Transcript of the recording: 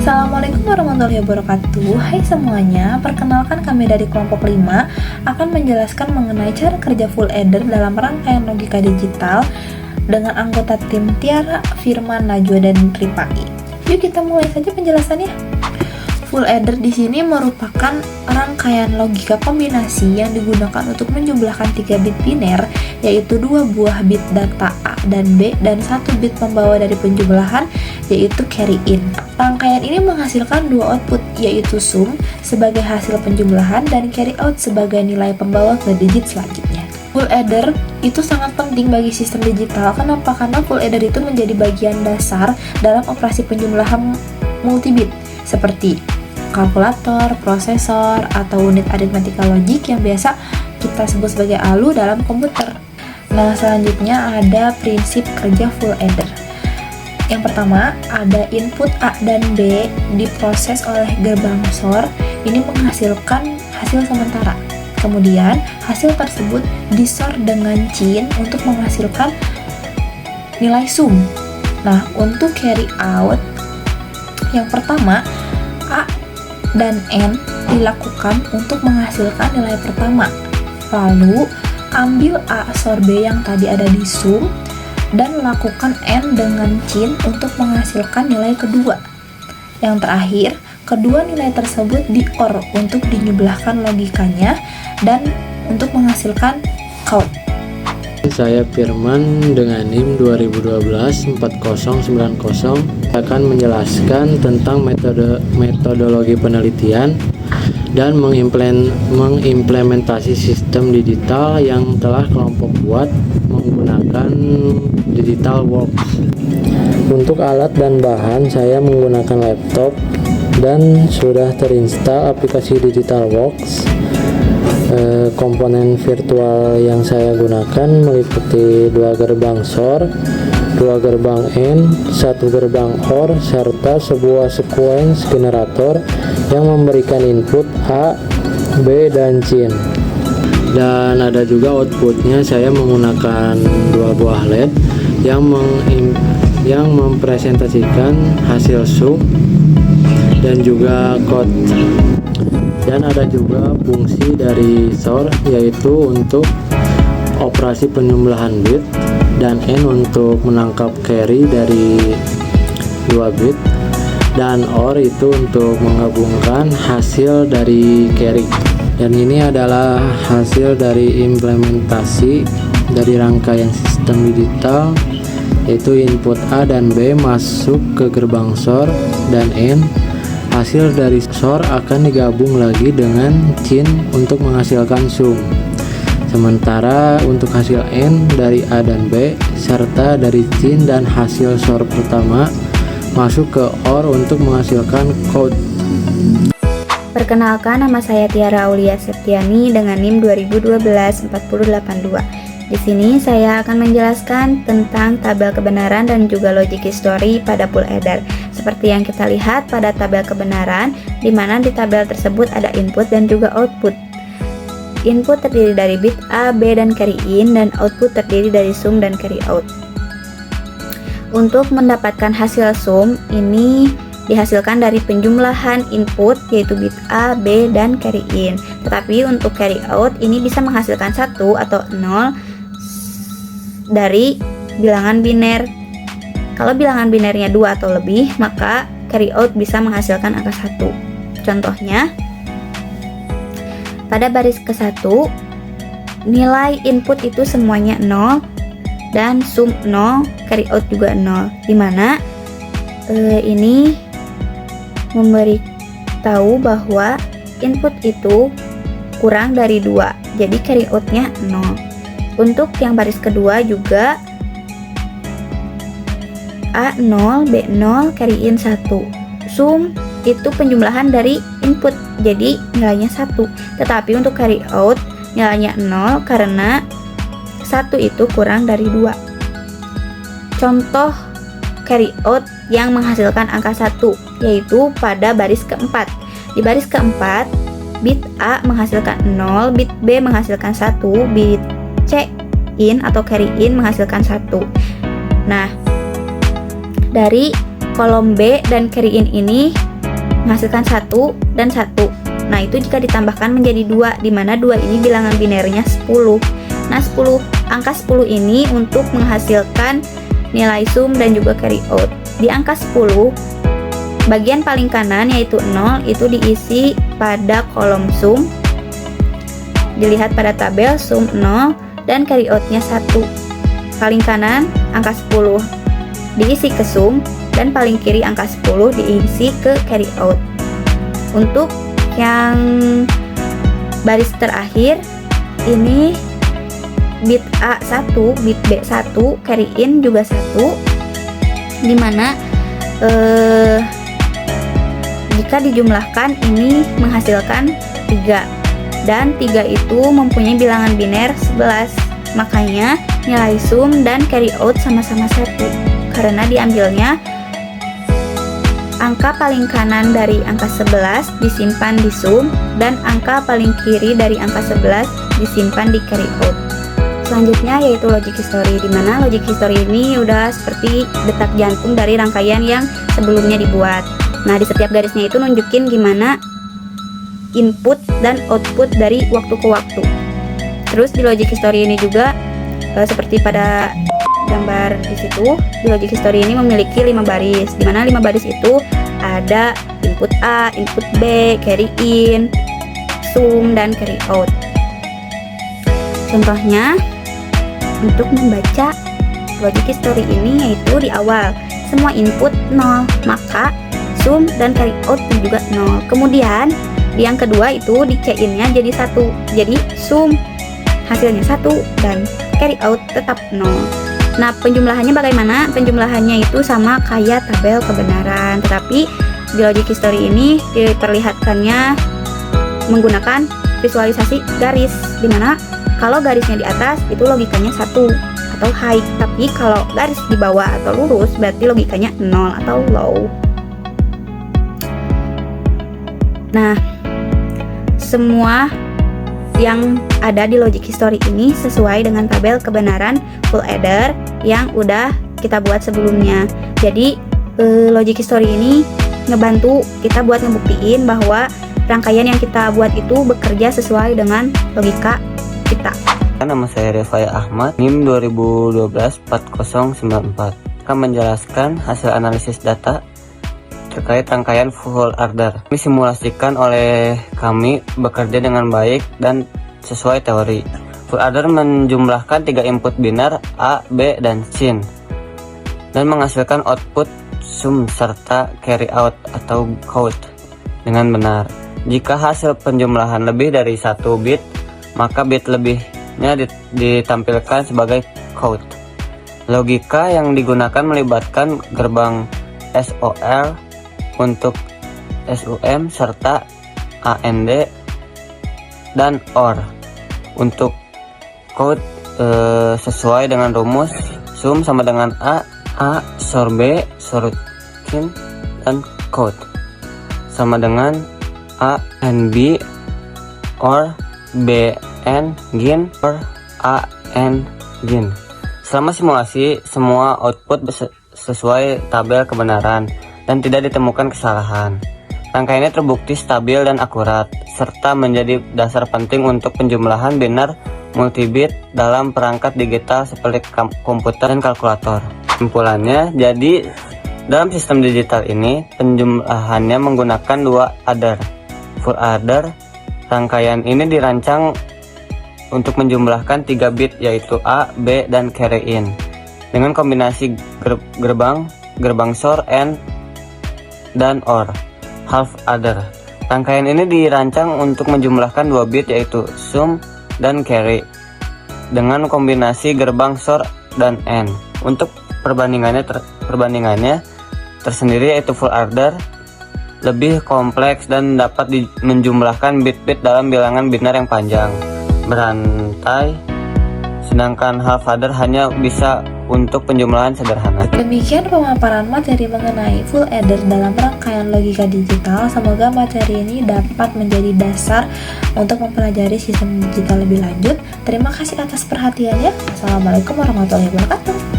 Assalamualaikum warahmatullahi wabarakatuh. Hai semuanya, perkenalkan kami dari kelompok 5 akan menjelaskan mengenai cara kerja full adder dalam rangkaian logika digital dengan anggota tim Tiara, Firman, Najwa, dan Ripai. Yuk kita mulai saja penjelasannya. Full adder di sini merupakan rangkaian logika kombinasi yang digunakan untuk menjumlahkan 3 bit biner, yaitu 2 buah bit data A dan B dan 1 bit pembawa dari penjumlahan, yaitu carry in. Rangkaian ini menghasilkan 2 output, yaitu sum sebagai hasil penjumlahan dan carry out sebagai nilai pembawa ke digit selanjutnya. Full adder itu sangat penting bagi sistem digital. Kenapa? Karena full adder itu menjadi bagian dasar dalam operasi penjumlahan multibit seperti kalkulator, prosesor, atau unit aritmatika logik yang biasa kita sebut sebagai ALU dalam komputer. Nah, selanjutnya ada prinsip kerja full adder. Yang pertama, ada input A dan B diproses oleh gerbang SOR, ini menghasilkan hasil sementara. Kemudian, hasil tersebut disor dengan CIN untuk menghasilkan nilai sum. Nah, untuk carry out, yang pertama, A dan N dilakukan untuk menghasilkan nilai pertama. Lalu, ambil A SOR B yang tadi ada di sum dan lakukan N dengan CIN untuk menghasilkan nilai kedua. Yang terakhir, kedua nilai tersebut di-OR untuk dijumlahkan logikanya dan untuk menghasilkan count. Saya Firman dengan NIM 2012-4090 akan menjelaskan tentang metodologi penelitian dan mengimplementasi sistem digital yang telah kelompok buat menggunakan DigitalWorks. Untuk alat dan bahan saya menggunakan laptop dan sudah terinstall aplikasi DigitalWorks. Komponen virtual yang saya gunakan meliputi 2 gerbang SOR, 2 gerbang N, 1 gerbang OR, serta sebuah sequence generator yang memberikan input A, B, dan CIN. Dan ada juga outputnya, saya menggunakan 2 buah LED yang mempresentasikan hasil sum dan juga code. Dan ada juga fungsi dari SOR, yaitu untuk operasi penjumlahan bit, dan N untuk menangkap carry dari 2 bit, dan OR itu untuk menggabungkan hasil dari carry. Dan ini adalah hasil dari implementasi dari rangkaian sistem digital, yaitu input A dan B masuk ke gerbang SOR, dan N hasil dari SOR akan digabung lagi dengan CIN untuk menghasilkan sum. Sementara untuk hasil N dari A dan B serta dari CIN dan hasil SOR pertama masuk ke OR untuk menghasilkan code. Perkenalkan, nama saya Tiara Aulia Septiani dengan NIM 2012-4082. Di sini saya akan menjelaskan tentang tabel kebenaran dan juga logic history pada full adder. Seperti yang kita lihat pada tabel kebenaran, di mana di tabel tersebut ada input dan juga output. Input terdiri dari bit A, B, dan carry in, dan output terdiri dari sum dan carry out. Untuk mendapatkan hasil sum, ini dihasilkan dari penjumlahan input, yaitu bit A, B, dan carry in. Tetapi untuk carry out, ini bisa menghasilkan 1 atau 0 dari bilangan biner. Kalau bilangan binernya 2 atau lebih, maka carry out bisa menghasilkan angka 1. Contohnya, pada baris ke-1, nilai input itu semuanya 0 dan sum 0, carry out juga 0. Dimana ini memberitahu bahwa input itu kurang dari 2, jadi carry outnya 0. Untuk yang baris kedua juga A0, B0, carry in 1. Sum itu penjumlahan dari input, jadi nilainya 1. Tetapi untuk carry out nilainya 0 karena 1 itu kurang dari 2. Contoh carry out yang menghasilkan angka 1 yaitu pada baris keempat. Di baris keempat, bit A menghasilkan 0, bit B menghasilkan 1, bit C in atau carry in menghasilkan 1. Nah, dari kolom B dan carry in ini menghasilkan 1 dan 1. Nah, itu jika ditambahkan menjadi 2, di mana 2 ini bilangan binernya 10. Nah, angka 10 ini untuk menghasilkan nilai sum dan juga carry out. Di angka 10, bagian paling kanan yaitu 0 itu diisi pada kolom sum. Dilihat pada tabel sum 0 dan carry out-nya 1. Paling kanan angka 10 diisi ke sum dan paling kiri angka 10 diisi ke carry out. Untuk yang baris terakhir ini bit A1, bit B1, carry in juga 1, dimana jika dijumlahkan ini menghasilkan 3 dan 3 itu mempunyai bilangan biner 11, makanya nilai sum dan carry out sama-sama 1 karena diambilnya angka paling kanan dari angka 11 disimpan di sum dan angka paling kiri dari angka 11 disimpan di carry out. Selanjutnya yaitu logic history, di mana logic history ini udah seperti detak jantung dari rangkaian yang sebelumnya dibuat. Nah, di setiap garisnya itu nunjukin gimana input dan output dari waktu ke waktu. Terus di logic history ini juga seperti pada gambar di situ, di logic history ini memiliki 5 baris, di mana 5 baris itu ada input A, input B, carry in, sum, dan carry out. Contohnya, untuk membaca logic history ini yaitu di awal semua input 0, maka sum dan carry out juga 0. Kemudian di yang kedua itu di C-in-nya jadi 1, jadi sum hasilnya 1 dan carry out tetap 0. Nah, penjumlahannya bagaimana? Penjumlahannya itu sama kayak tabel kebenaran, tetapi di logic history ini diperlihatkannya menggunakan visualisasi garis, dimana kalau garisnya di atas itu logikanya 1 atau high, tapi kalau garis di bawah atau lurus berarti logikanya 0 atau low. Nah, semua yang ada di logic history ini sesuai dengan tabel kebenaran full adder yang udah kita buat sebelumnya. Jadi logic history ini ngebantu kita buat ngebuktiin bahwa rangkaian yang kita buat itu bekerja sesuai dengan logika kita. Nama saya Rifai Ahmad, NIM 2012-4094. Akan menjelaskan hasil analisis data terkait rangkaian full adder. Ini simulasikan oleh kami bekerja dengan baik dan sesuai teori. Full adder menjumlahkan 3 input biner A, B, dan sin dan menghasilkan output sum serta carry out atau count dengan benar. Jika hasil penjumlahan lebih dari 1 bit, maka bit lebihnya ditampilkan sebagai count. Logika yang digunakan melibatkan gerbang SOL untuk SUM serta AND dan OR. Untuk count sesuai dengan rumus sum sama dengan A SOR B SOR kin dan count sama dengan A and B or B and gin or A and gin. Selama simulasi, semua output sesuai tabel kebenaran dan tidak ditemukan kesalahan. Rangkaiannya terbukti stabil dan akurat, serta menjadi dasar penting untuk penjumlahan biner multibit dalam perangkat digital seperti komputer dan kalkulator. Kesimpulannya, jadi dalam sistem digital ini penjumlahannya menggunakan 2 adder. Full adder, rangkaian ini dirancang untuk menjumlahkan 3 bit yaitu A, B, dan carry in dengan kombinasi gerbang SOR, AND, dan OR. Half adder, rangkaian ini dirancang untuk menjumlahkan 2 bit yaitu sum dan carry dengan kombinasi gerbang SOR dan AND. Untuk perbandingannya tersendiri yaitu full adder lebih kompleks dan dapat menjumlahkan bit-bit dalam bilangan biner yang panjang berantai, sedangkan half adder hanya bisa untuk penjumlahan sederhana. Demikian pemaparan materi mengenai full adder dalam rangkaian logika digital. Semoga materi ini dapat menjadi dasar untuk mempelajari sistem digital lebih lanjut. Terima kasih atas perhatiannya. Assalamualaikum warahmatullahi wabarakatuh.